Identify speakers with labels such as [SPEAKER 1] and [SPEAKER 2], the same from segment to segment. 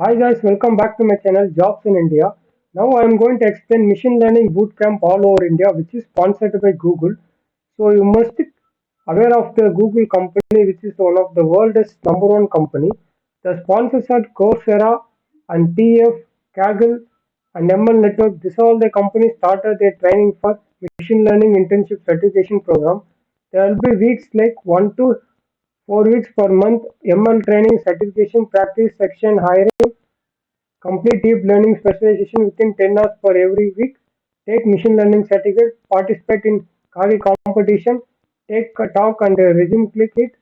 [SPEAKER 1] Hi guys, welcome back to my channel Jobs in India. Now I am going to explain machine learning bootcamp all over India, which is sponsored by Google. So you must be aware of the Google company, which is one of the world's number one company. The sponsors are Coursera and TF, Kaggle and ML Network. This all the companies started their training for machine learning internship certification program. There will be weeks like 1 to 4 weeks per month, ML training, certification, practice, section, hiring. Complete deep learning specialization within 10 hours per every week. Take machine learning certificate. Participate in Kagi competition. Take a talk and resume click it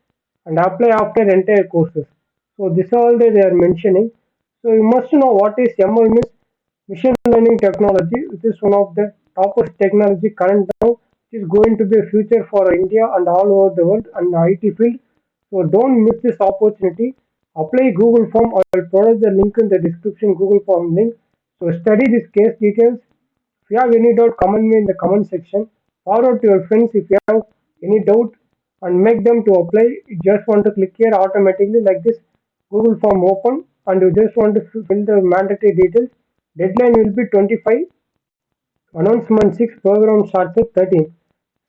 [SPEAKER 1] and apply after entire courses. So this all they are mentioning. So you must know what is ML means machine learning technology, which is one of the topest technology current now, which is going to be a future for India and all over the world and IT field. So don't miss this opportunity. Apply Google form. I will provide the link in the description. Google form link. So study this case details. If you have any doubt, comment me in the comment section. Forward to your friends if you have any doubt and make them to apply. You just want to click here automatically like this. Google form open and you just want to fill the mandatory details. Deadline will be 25. Announcement 6. Program starts at 13.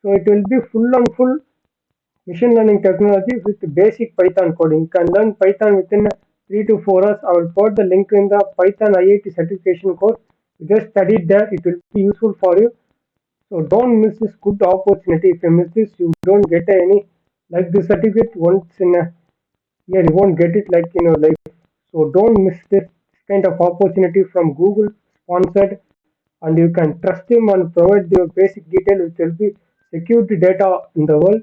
[SPEAKER 1] So it will be full on full machine learning technology with basic Python coding. You can learn Python within 3 to 4 hours. I will put the link in the Python IIT certification course. You just study it there. It will be useful for you. So don't miss this good opportunity. If you miss this, you don't get any like this certificate once in a year. You won't get it like in your life. So don't miss this kind of opportunity from Google sponsored, and you can trust him and provide your basic detail which will be security data in the world.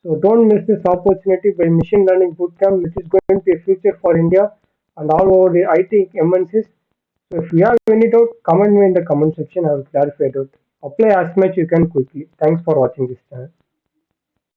[SPEAKER 1] So don't miss this opportunity by machine learning bootcamp, which is going to be a future for India and all over the IT MNCs. So if you have any doubt, comment me in the comment section. I will clarify it out. Apply as much you can quickly. Thanks for watching this channel.